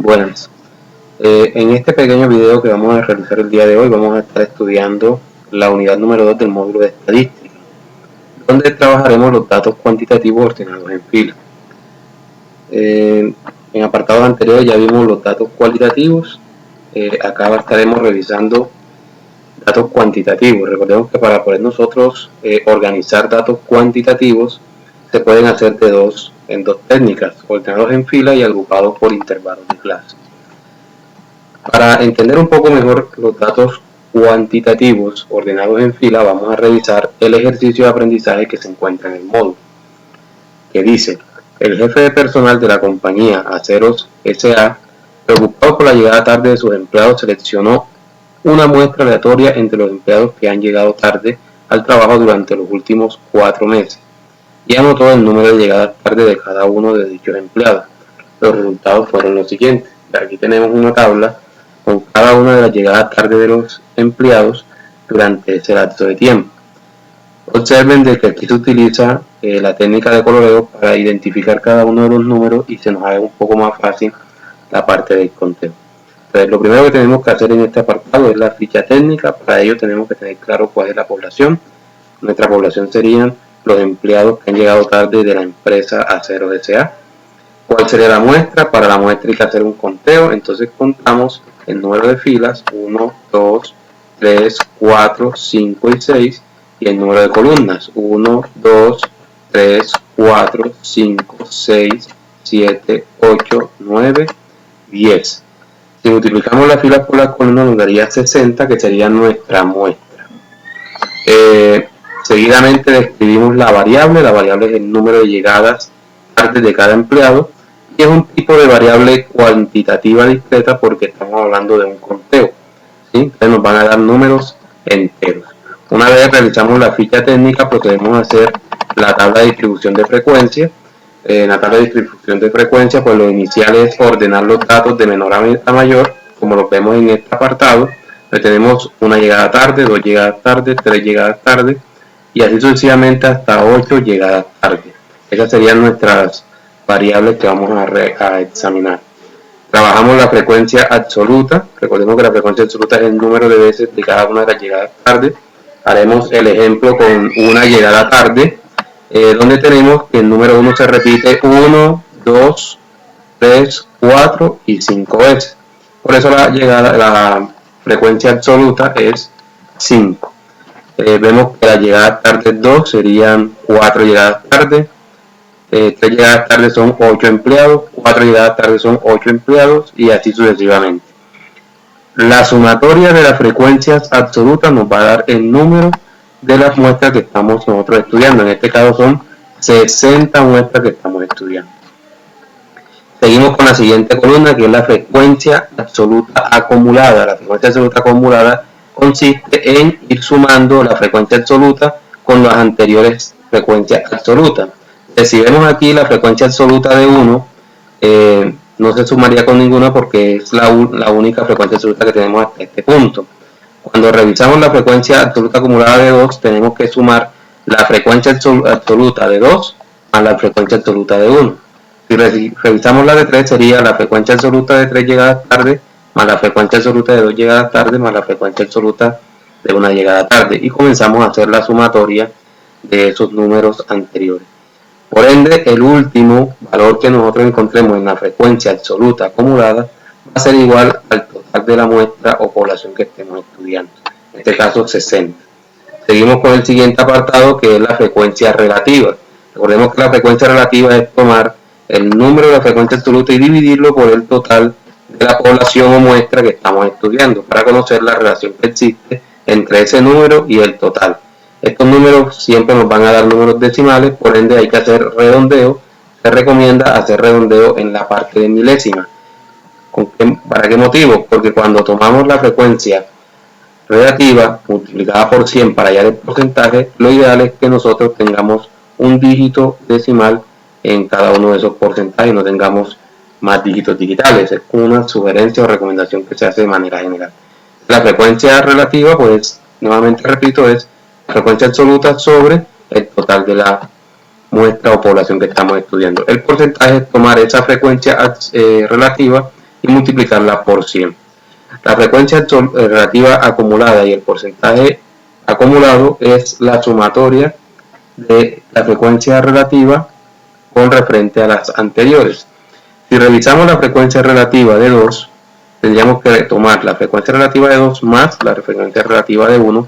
Buenas. En este pequeño video que vamos a realizar el día de hoy vamos a estar estudiando la unidad número 2 del módulo de estadística, donde trabajaremos los datos cuantitativos ordenados en fila. En apartados anteriores ya vimos los datos cualitativos, acá estaremos revisando datos cuantitativos. Recordemos que para poder nosotros organizar datos cuantitativos se pueden hacer en dos técnicas, ordenados en fila y agrupados por intervalos de clase. Para entender un poco mejor los datos cuantitativos ordenados en fila, vamos a revisar el ejercicio de aprendizaje que se encuentra en el módulo, que dice: el jefe de personal de la compañía Aceros S.A., preocupado por la llegada tarde de sus empleados, seleccionó una muestra aleatoria entre los empleados que han llegado tarde al trabajo durante los últimos 4 meses y anotó el número de llegadas tarde de cada uno de dichos empleados. Los resultados fueron los siguientes. Aquí tenemos una tabla con cada una de las llegadas tarde de los empleados durante ese lapso de tiempo. Observen de que aquí se utiliza la técnica de coloreo para identificar cada uno de los números y se nos haga un poco más fácil la parte del conteo. Entonces, lo primero que tenemos que hacer en este apartado es la ficha técnica. Para ello tenemos que tener claro cuál es la población. Nuestra población serían los empleados que han llegado tarde de la empresa Aceros S.A. ¿Cuál sería la muestra? Para la muestra hay que hacer un conteo, entonces contamos el número de filas 1, 2, 3, 4, 5 y 6 y el número de columnas 1, 2, 3, 4, 5, 6, 7, 8, 9, 10. Si multiplicamos las filas por las columnas nos daría 60, que sería nuestra muestra. Seguidamente describimos la variable es el número de llegadas tarde de cada empleado y es un tipo de variable cuantitativa discreta porque estamos hablando de un conteo, ¿sí? Entonces nos van a dar números enteros. Una vez realizamos la ficha técnica, procedemos a hacer la tabla de distribución de frecuencia. En la tabla de distribución de frecuencia, pues lo inicial es ordenar los datos de menor a mayor, como lo vemos en este apartado. Entonces tenemos una llegada tarde, 2 llegadas tarde, 3 llegadas tarde y así sucesivamente hasta 8 llegadas tarde. Esas serían nuestras variables que vamos a examinar. Trabajamos la frecuencia absoluta. Recordemos que la frecuencia absoluta es el número de veces de cada una de las llegadas tarde. Haremos el ejemplo con una llegada tarde, donde tenemos que el número 1 se repite 1, 2, 3, 4 y 5 veces. Por eso la frecuencia absoluta es 5. Vemos que la llegada tarde 2 serían 4 llegadas tarde, 3 llegadas tarde son 8 empleados, 4 llegadas tarde son 8 empleados y así sucesivamente. La sumatoria de las frecuencias absolutas nos va a dar el número de las muestras que estamos nosotros estudiando. En este caso son 60 muestras que estamos estudiando. Seguimos con la siguiente columna, que es la frecuencia absoluta acumulada. La frecuencia absoluta acumulada consiste en ir sumando la frecuencia absoluta con las anteriores frecuencias absolutas. Si vemos aquí la frecuencia absoluta de 1, no se sumaría con ninguna porque es la única frecuencia absoluta que tenemos hasta este punto. Cuando revisamos la frecuencia absoluta acumulada de 2, tenemos que sumar la frecuencia absoluta de 2 a la frecuencia absoluta de 1. Si revisamos la de 3, sería la frecuencia absoluta de 3 llegadas tarde más la frecuencia absoluta de 2 llegadas tarde más la frecuencia absoluta de 1 llegada tarde. Y comenzamos a hacer la sumatoria de esos números anteriores. Por ende, el último valor que nosotros encontremos en la frecuencia absoluta acumulada va a ser igual al total de la muestra o población que estemos estudiando, en este caso 60. Seguimos con el siguiente apartado, que es la frecuencia relativa. Recordemos que la frecuencia relativa es tomar el número de la frecuencia absoluta y dividirlo por el total de la población o muestra que estamos estudiando para conocer la relación que existe entre ese número y el total. Estos números siempre nos van a dar números decimales, por ende hay que hacer redondeo. Se recomienda hacer redondeo en la parte de milésima. ¿Para qué motivo? Porque cuando tomamos la frecuencia relativa multiplicada por 100 para hallar el porcentaje, lo ideal es que nosotros tengamos un dígito decimal en cada uno de esos porcentajes, no tengamos más dígitos digitales. Es una sugerencia o recomendación que se hace de manera general. La frecuencia relativa, pues nuevamente repito, es la frecuencia absoluta sobre el total de la muestra o población que estamos estudiando. El porcentaje es tomar esa frecuencia relativa y multiplicarla por 100. La frecuencia relativa acumulada y el porcentaje acumulado es la sumatoria de la frecuencia relativa con referente a las anteriores. Si revisamos la frecuencia relativa de 2, tendríamos que tomar la frecuencia relativa de 2 más la frecuencia relativa de 1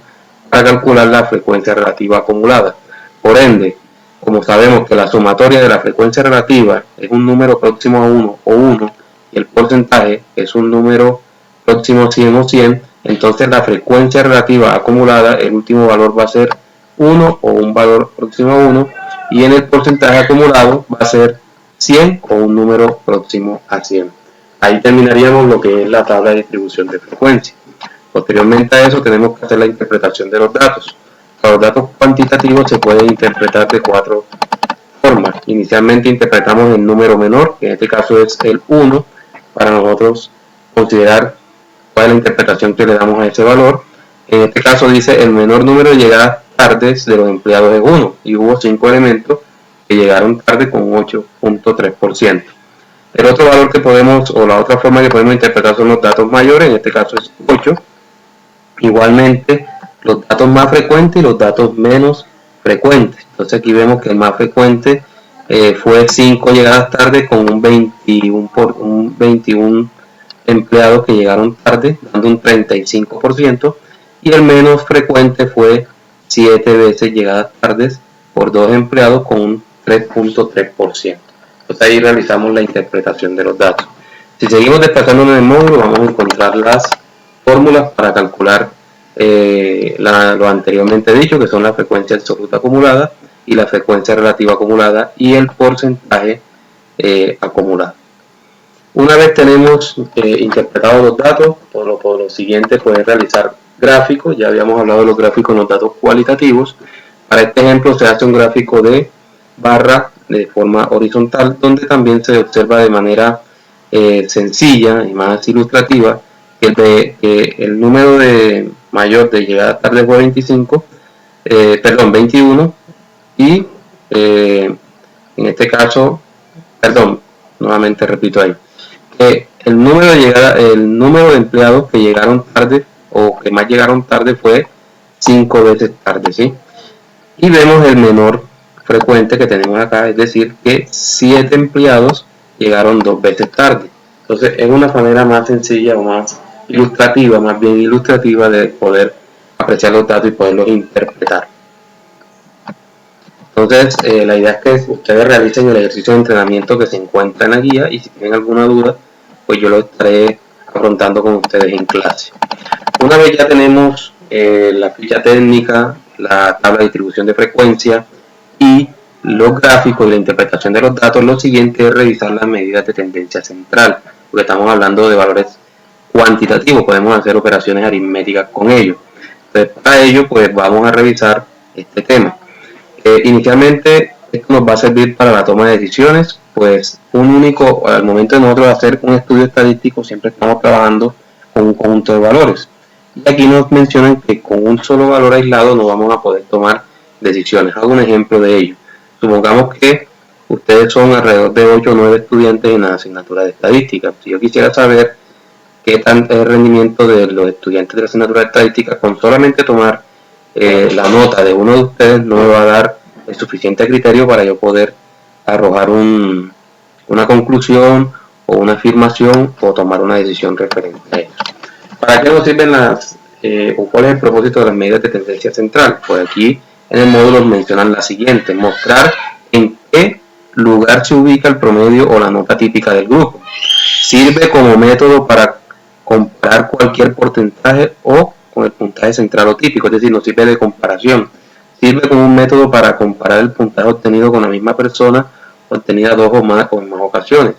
para calcular la frecuencia relativa acumulada. Por ende, como sabemos que la sumatoria de la frecuencia relativa es un número próximo a 1 o 1 y el porcentaje es un número próximo a 100 o 100, entonces la frecuencia relativa acumulada, el último valor va a ser 1 o un valor próximo a 1 y en el porcentaje acumulado va a ser 100 o un número próximo a 100. Ahí terminaríamos lo que es la tabla de distribución de frecuencia. Posteriormente a eso tenemos que hacer la interpretación de los datos. Los datos cuantitativos se pueden interpretar de 4 formas. Inicialmente interpretamos el número menor, que en este caso es el 1, para nosotros considerar cuál es la interpretación que le damos a ese valor. En este caso dice el menor número de llegadas tardes de los empleados es 1 y hubo 5 elementos que llegaron tarde con 8.3%. El otro valor que podemos, o la otra forma que podemos interpretar son los datos mayores, en este caso es 8. Igualmente los datos más frecuentes y los datos menos frecuentes. Entonces aquí vemos que el más frecuente fue 5 llegadas tarde con un 21 empleados que llegaron tarde, dando un 35%, y el menos frecuente fue 7 veces llegadas tardes por 2 empleados con un 3.3%. Entonces ahí realizamos la interpretación de los datos. Si seguimos desplazándonos en el módulo, vamos a encontrar las fórmulas para calcular lo anteriormente dicho, que son la frecuencia absoluta acumulada y la frecuencia relativa acumulada y el porcentaje acumulado. Una vez tenemos interpretados los datos, por lo siguiente pueden realizar gráficos. Ya habíamos hablado de los gráficos en los datos cualitativos. Para este ejemplo se hace un gráfico de barra de forma horizontal, donde también se observa de manera sencilla y más ilustrativa que el número de mayor de llegada tarde fue 21 y en este caso, nuevamente repito ahí, que el número de empleados que llegaron tarde o que más llegaron tarde fue 5 veces tarde, ¿sí? Y vemos el menor frecuente que tenemos acá, es decir, que 7 empleados llegaron 2 veces tarde. Entonces es una manera más sencilla o más ilustrativa, más bien ilustrativa de poder apreciar los datos y poderlos interpretar. Entonces la idea es que ustedes realicen el ejercicio de entrenamiento que se encuentra en la guía y si tienen alguna duda, pues yo lo estaré afrontando con ustedes en clase. Una vez ya tenemos la ficha técnica, la tabla de distribución de frecuencia y los gráficos y la interpretación de los datos, lo siguiente es revisar las medidas de tendencia central, porque estamos hablando de valores cuantitativos, podemos hacer operaciones aritméticas con ellos. Entonces, para ello, pues vamos a revisar este tema. Inicialmente, esto nos va a servir para la toma de decisiones, pues al momento de nosotros hacer un estudio estadístico, siempre estamos trabajando con un conjunto de valores. Y aquí nos mencionan que con un solo valor aislado no vamos a poder tomar decisiones. Hago un ejemplo de ello. Supongamos que ustedes son alrededor de 8 o 9 estudiantes en la asignatura de estadística. Si yo quisiera saber qué tan es el rendimiento de los estudiantes de la asignatura de estadística, con solamente tomar la nota de uno de ustedes no me va a dar el suficiente criterio para yo poder arrojar una conclusión o una afirmación o tomar una decisión referente a ellos. ¿Para qué nos sirven o cuál es el propósito de las medidas de tendencia central? Pues aquí en el módulo mencionan la siguiente: mostrar en qué lugar se ubica el promedio o la nota típica del grupo. Sirve como método para comparar cualquier porcentaje o con el puntaje central o típico, es decir, no sirve de comparación. Sirve como un método para comparar el puntaje obtenido con la misma persona obtenida 2 o más ocasiones.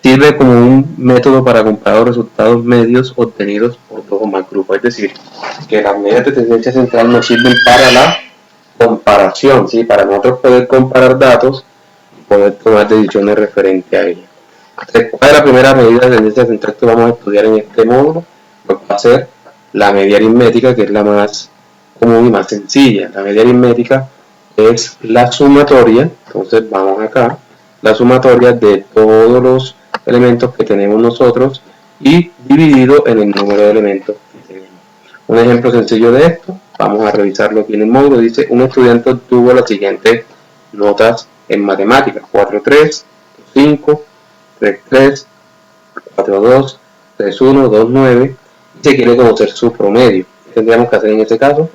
Sirve como un método para comparar los resultados medios obtenidos por 2 o más grupos, es decir, que las medidas de tendencia central nos sirven para la comparación, ¿sí? Para nosotros poder comparar datos y poder tomar decisiones referentes a ellas. Entonces, ¿cuál es la primera medida de tendencia central que vamos a estudiar en este módulo? Pues va a ser la media aritmética, que es la más común y más sencilla. La media aritmética es la sumatoria, entonces vamos acá, la sumatoria de todos los elementos que tenemos nosotros y dividido en el número de elementos que tenemos. Un ejemplo sencillo de esto, vamos a revisarlo aquí en el módulo. Dice: un estudiante obtuvo las siguientes notas en matemáticas: 4.3, 5, 3.3, 4.2, 3.1, 2.9, y se quiere conocer su promedio. ¿Qué tendríamos que hacer en este caso?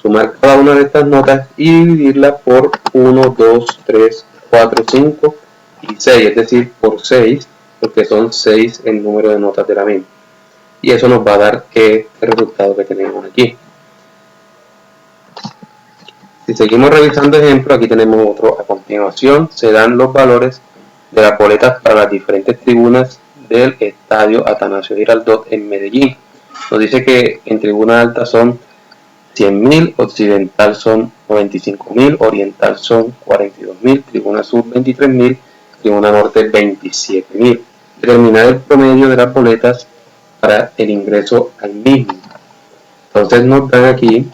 Sumar cada una de estas notas y dividirla por 1, 2, 3, 4, 5 y 6, es decir, por 6, porque son 6 el número de notas de la misma. Y eso nos va a dar el resultado que tenemos aquí. Si seguimos revisando ejemplos, aquí tenemos otro a continuación. Se dan los valores de las boletas para las diferentes tribunas del estadio Atanasio Girardot en Medellín. Nos dice que en tribuna alta son 100.000, occidental son 95.000, oriental son 42.000, tribuna sur 23.000, tribuna norte 27.000. Determinar el promedio de las boletas para el ingreso al mismo. Entonces nos dan aquí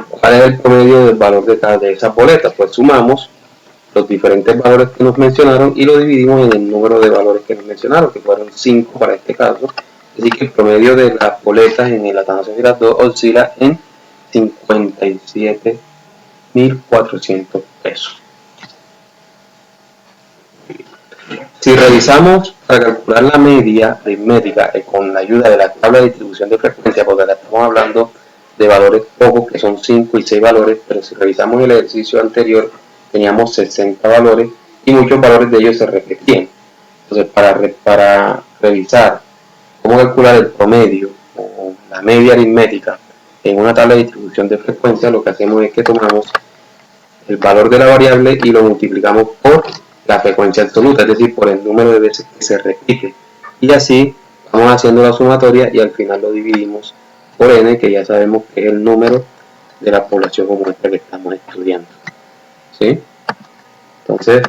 cuál es el promedio del valor de cada de esas boletas. Pues sumamos los diferentes valores que nos mencionaron y lo dividimos en el número de valores que nos mencionaron, que fueron 5 para este caso. Así que el promedio de las boletas en el Atanasio Girardot oscila en 57.400 pesos. Si revisamos para calcular la media aritmética con la ayuda de la tabla de distribución de frecuencia, porque acá estamos hablando de valores pocos que son 5 y 6 valores, pero si revisamos el ejercicio anterior teníamos 60 valores y muchos valores de ellos se repetían. Entonces, para revisar cómo calcular el promedio o la media aritmética en una tabla de distribución de frecuencia, lo que hacemos es que tomamos el valor de la variable y lo multiplicamos por la frecuencia absoluta, es decir, por el número de veces que se repite, y así vamos haciendo la sumatoria y al final lo dividimos por n, que ya sabemos que es el número de la población como esta que estamos estudiando. ¿Sí? Entonces,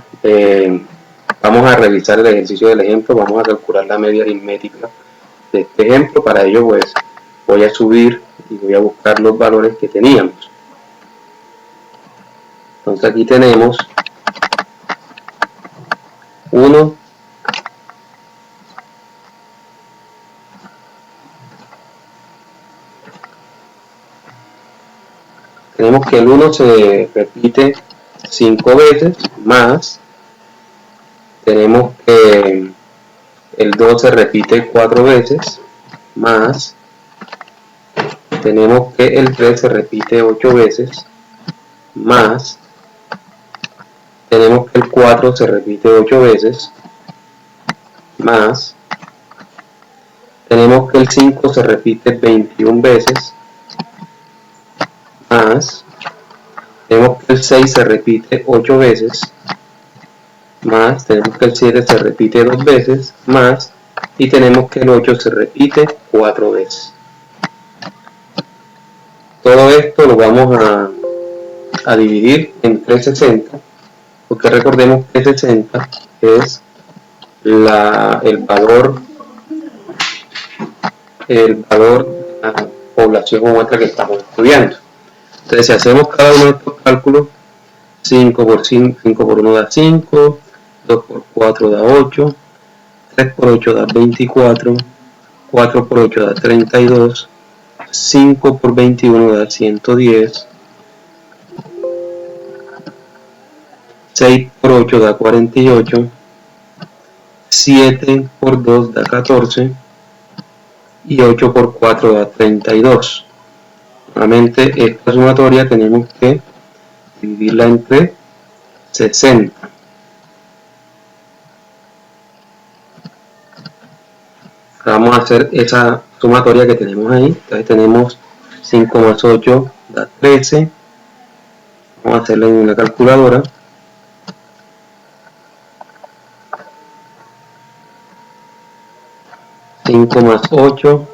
vamos a revisar el ejercicio del ejemplo. Vamos a calcular la media aritmética de este ejemplo. Para ello, pues, voy a subir y voy a buscar los valores que teníamos. Entonces aquí tenemos 1, tenemos que el 1 se repite 5 veces, más tenemos que el 2 se repite 4 veces, más tenemos que el 3 se repite 8 veces, más tenemos que el 4 se repite 8 veces, más tenemos que el 5 se repite 21 veces, más tenemos que el 6 se repite 8 veces, más tenemos que el 7 se repite 2 veces, más, y tenemos que el 8 se repite 4 veces. Todo esto lo vamos a dividir entre 60, porque recordemos que 60 es el valor de la población como esta que estamos estudiando. Entonces, si hacemos cada uno de estos cálculos, 5 por 1 da 5, 2 por 4 da 8, 3 por 8 da 24, 4 por 8 da 32, 5 por 21 da 110, 6 por 8 da 48, 7 por 2 da 14 y 8 por 4 da 32. Nuevamente esta sumatoria tenemos que dividirla entre 60. Vamos a hacer esa sumatoria que tenemos ahí. Entonces tenemos 5 más 8 da 13. Vamos a hacerla en una calculadora. Más 8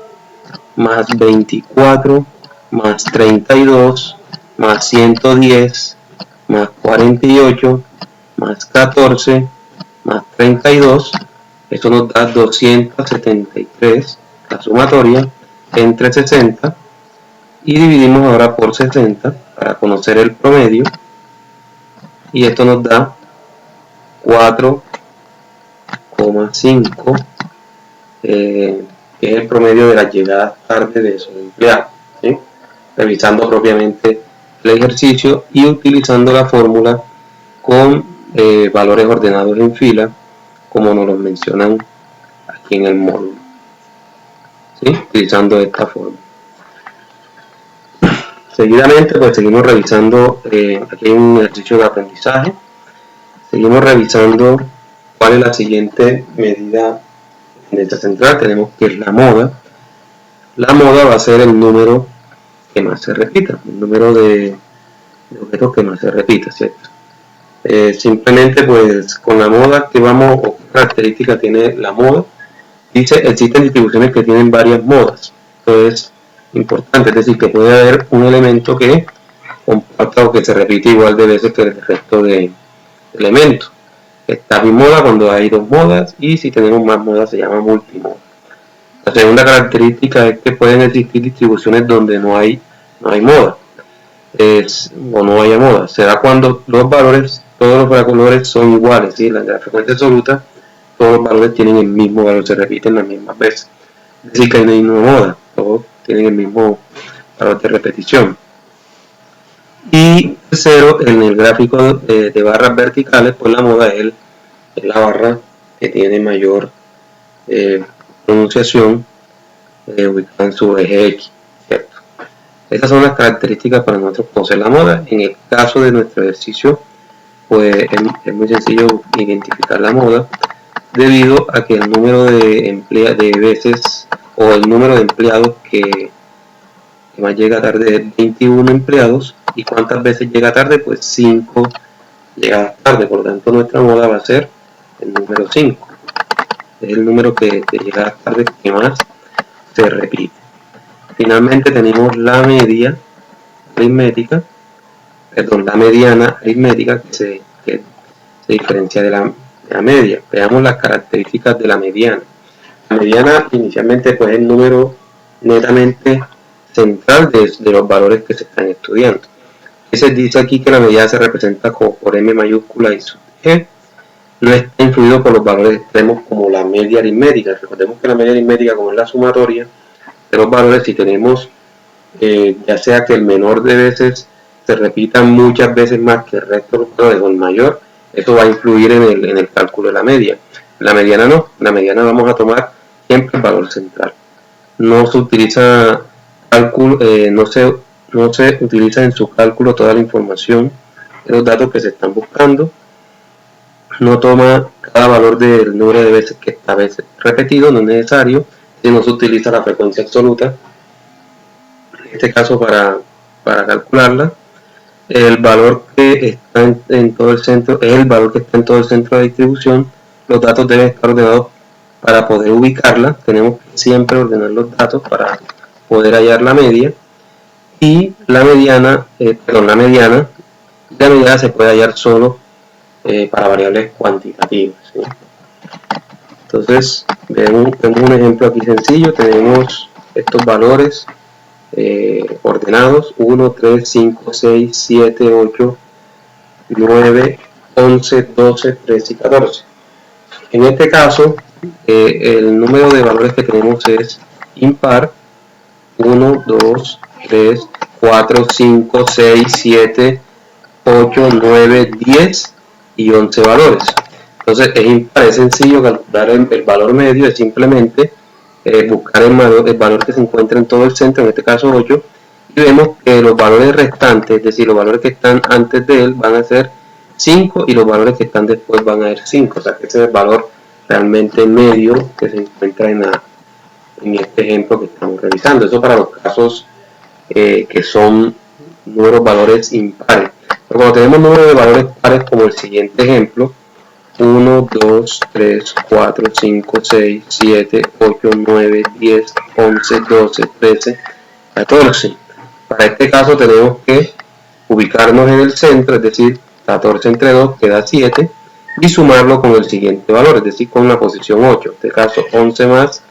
más 24 más 32 más 110 más 48 más 14 más 32, esto nos da 273, la sumatoria entre 60, y dividimos ahora por 60 para conocer el promedio, y esto nos da 4,8 0,5, que es el promedio de las llegadas tarde de esos empleados, ¿sí? Revisando propiamente el ejercicio y utilizando la fórmula con valores ordenados en fila, como nos lo mencionan aquí en el módulo, ¿sí? Utilizando esta fórmula. Seguidamente, pues seguimos revisando, aquí hay un ejercicio de aprendizaje, seguimos revisando cuál es la siguiente medida en esta central. Tenemos que es la moda. La moda va a ser el número que más se repita, el número de objetos que más se repita, ¿cierto? Simplemente pues con la moda activamos o qué característica tiene la moda. Dice, existen distribuciones que tienen varias modas. Entonces, importante, es decir, que puede haber un elemento que comparta o que se repite igual de veces que el resto de elementos. Está bimoda cuando hay dos modas, y si tenemos más modas se llama multimoda. La segunda característica es que pueden existir distribuciones donde no hay moda, o no haya moda. Se da cuando los valores, todos los valores son iguales, ¿sí? La frecuencia absoluta, todos los valores tienen el mismo valor, se repiten las mismas veces. Es decir, que no hay una moda, todos tienen el mismo valor de repetición. Y tercero, en el gráfico de barras verticales, pues la moda es la barra que tiene mayor pronunciación, ubicada en su eje X, ¿cierto? Estas son las características para nosotros conocer la moda. En el caso de nuestro ejercicio, pues es muy sencillo identificar la moda, debido a que el número de veces o el número de empleados que más llega tarde es 21 empleados, y cuántas veces llega tarde, pues 5 llegadas tarde. Por lo tanto, nuestra moda va a ser el número 5, es el número que llega tarde que más se repite. Finalmente tenemos la media aritmética, la mediana aritmética, que se diferencia de la media. Veamos las características de la mediana. La mediana inicialmente pues es el número netamente central de los valores que se están estudiando. Se dice aquí que la mediana se representa como por M mayúscula y sub G. No está influido por los valores extremos como la media aritmética. Recordemos que la media aritmética, como es la sumatoria de los valores, si tenemos ya sea que el menor de veces se repita muchas veces más que el resto de los valores, o el mayor, eso va a influir en el cálculo de la media. La mediana no, la mediana vamos a tomar siempre el valor central. No se utiliza cálculo, no se utiliza en su cálculo toda la información de los datos que se están buscando. No toma cada valor del número de veces que está repetido, no es necesario. Si no se utiliza la frecuencia absoluta, en este caso para calcularla. El valor que está en todo el centro es el valor que está en todo el centro de distribución. Los datos deben estar ordenados para poder ubicarla. Tenemos que siempre ordenar los datos para poder hallar la media. Y la mediana se puede hallar solo para variables cuantitativas, ¿sí? Entonces, vemos un ejemplo aquí sencillo. Tenemos estos valores ordenados: 1, 3, 5, 6, 7, 8, 9, 11, 12, 13 y 14. En este caso, el número de valores que tenemos es impar: 1, 2, 3, 4, 5, 6, 7, 8, 9, 10 y 11 valores. Entonces es impar, es sencillo calcular el valor medio, es simplemente buscar el valor que se encuentra en todo el centro, en este caso 8, y vemos que los valores restantes, es decir, los valores que están antes de él, van a ser 5, y los valores que están después van a ser 5, o sea que ese es el valor realmente medio que se encuentra en este ejemplo que estamos revisando. Eso para los casos que son números valores impares. Pero cuando tenemos números de valores pares, como el siguiente ejemplo, 1, 2, 3, 4, 5, 6, 7, 8, 9, 10, 11, 12, 13, 14. Para este caso tenemos que ubicarnos en el centro, es decir, 14 entre 2 queda 7, y sumarlo con el siguiente valor, es decir, con la posición 8. En este caso 11 más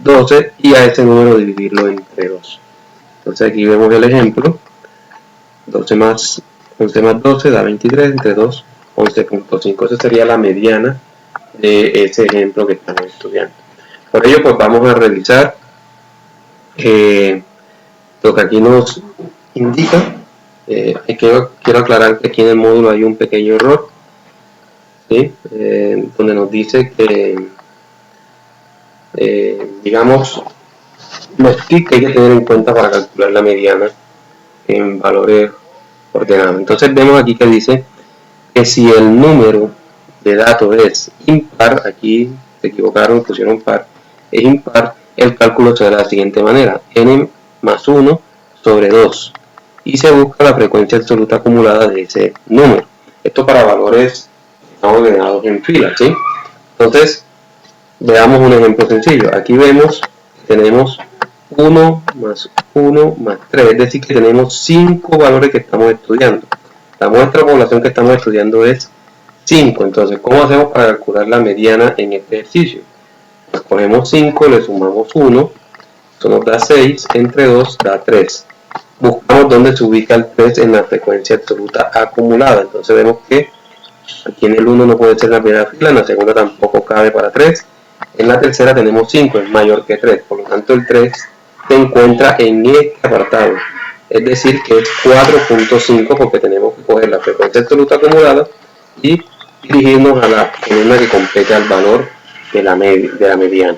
12, y a ese número dividirlo entre 2. Entonces aquí vemos el ejemplo: 11 más 12 da 23, entre 2, 11.5. Esa sería la mediana de ese ejemplo que estamos estudiando. Por ello, pues vamos a revisar lo que aquí nos indica. Quiero aclarar que aquí en el módulo hay un pequeño error, ¿sí? Donde nos dice que, digamos, los tips que hay que tener en cuenta para calcular la mediana en valores ordenados. Entonces vemos aquí que dice que si el número de datos es impar, aquí se equivocaron, pusieron par, es impar, el cálculo se da de la siguiente manera: n más 1 sobre 2, y se busca la frecuencia absoluta acumulada de ese número. Esto para valores ordenados en fila, ¿sí? Entonces, veamos un ejemplo sencillo. Aquí vemos que tenemos 1 más 1 más 3, es decir, que tenemos 5 valores que estamos estudiando. La muestra de población que estamos estudiando es 5. Entonces, ¿cómo hacemos para calcular la mediana en este ejercicio? Pues cogemos 5, le sumamos 1, eso nos da 6, entre 2 da 3. Buscamos dónde se ubica el 3 en la frecuencia absoluta acumulada. Entonces vemos que aquí en el 1 no puede ser en la primera fila, en la segunda tampoco cabe para 3. En la tercera tenemos 5, es mayor que 3, por lo tanto el 3 se encuentra en este apartado. Es decir, que es 4.5, porque tenemos que coger la frecuencia absoluta acumulada y dirigirnos a la columna que compete al valor de la mediana.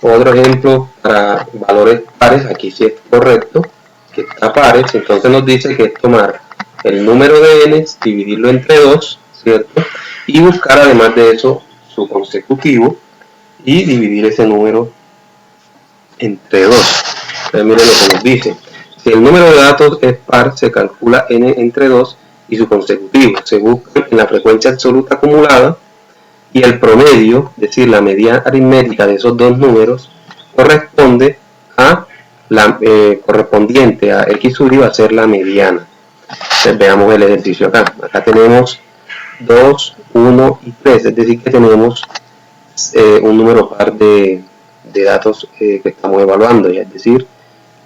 Otro ejemplo para valores pares, aquí sí es correcto, que está pares, entonces nos dice que es tomar el número de n, dividirlo entre 2, ¿cierto? Y buscar además de eso su consecutivo y dividir ese número entre 2. Entonces miren lo que nos dice: si el número de datos es par, se calcula n entre 2 y su consecutivo. Se busca en la frecuencia absoluta acumulada, y el promedio, es decir, la media aritmética de esos dos números, corresponde a la correspondiente a x sub i va a ser la mediana. Entonces veamos el ejercicio acá. Acá tenemos 2, 1 y 3, es decir, que tenemos un número par de datos que estamos evaluando, es decir,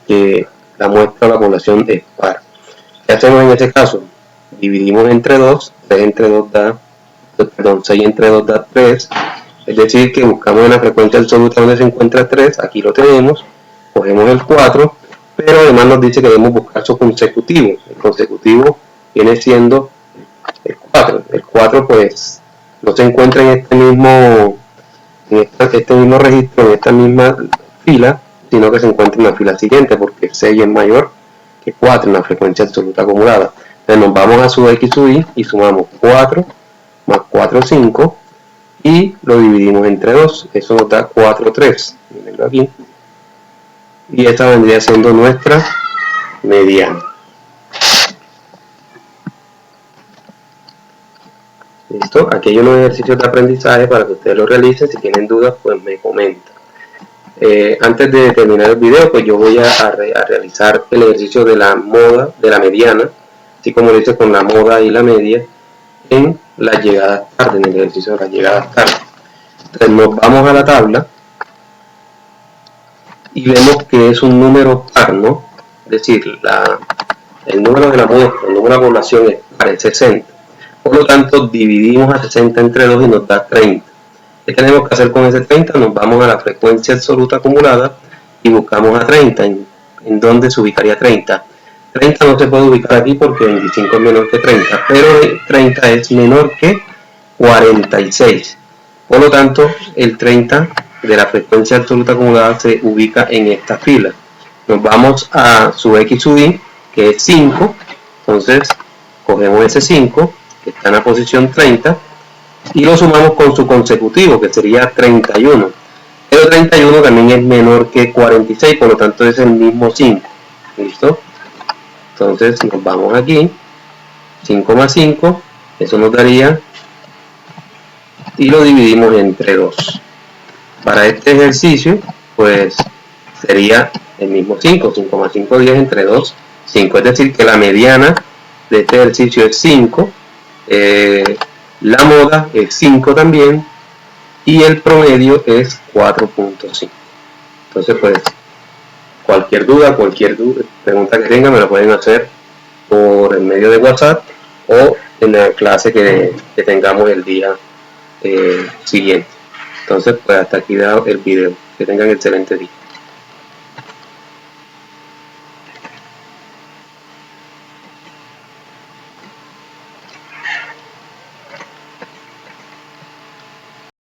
que la muestra de la población es par. ¿Qué hacemos en este caso? Dividimos entre 2, 6 entre 2 da 3, es decir, que buscamos en la frecuencia absoluta donde se encuentra 3, aquí lo tenemos, cogemos el 4, pero además nos dice que debemos buscar su consecutivo. El consecutivo viene siendo el 4. El 4 pues no se encuentra en este mismo registro, en esta misma fila, sino que se encuentra en la fila siguiente, porque 6 es mayor que 4 en la frecuencia absoluta acumulada. Entonces nos vamos a su x sub i y sumamos 4 más 4, 5, y lo dividimos entre 2, eso nos da 4, 3, mírenlo aquí, y esta vendría siendo nuestra mediana. Listo, aquí hay unos ejercicios de aprendizaje para que ustedes lo realicen. Si tienen dudas, pues me comentan. Antes de terminar el video, pues yo voy a realizar el ejercicio de la mediana, así como lo hice con la moda y la media, en las llegadas tarde, en el ejercicio de las llegadas tarde. Entonces nos vamos a la tabla y vemos que es un número par, ¿no? Es decir, el número de la muestra, el número de la población es par, es 60. Por lo tanto, dividimos a 60 entre 2 y nos da 30. ¿Qué tenemos que hacer con ese 30? Nos vamos a la frecuencia absoluta acumulada y buscamos a 30. ¿En dónde se ubicaría 30? 30 no se puede ubicar aquí porque 25 es menor que 30, pero 30 es menor que 46. Por lo tanto, el 30 de la frecuencia absoluta acumulada se ubica en esta fila. Nos vamos a su x sub i, que es 5. Entonces, cogemos ese 5, que está en la posición 30, y lo sumamos con su consecutivo, que sería 31. Pero 31 también es menor que 46, por lo tanto es el mismo 5. ¿Listo? Entonces nos vamos aquí, 5 más 5, eso nos daría, y lo dividimos entre 2. Para este ejercicio, pues sería el mismo 5, 5 más 5, 10, entre 2, 5. Es decir, que la mediana de este ejercicio es 5, la moda es 5 también, y el promedio es 4.5. Entonces, pues, cualquier duda, pregunta que tengan, me la pueden hacer por el medio de WhatsApp o en la clase que tengamos el día siguiente. Entonces, pues hasta aquí da el video. Que tengan excelente día.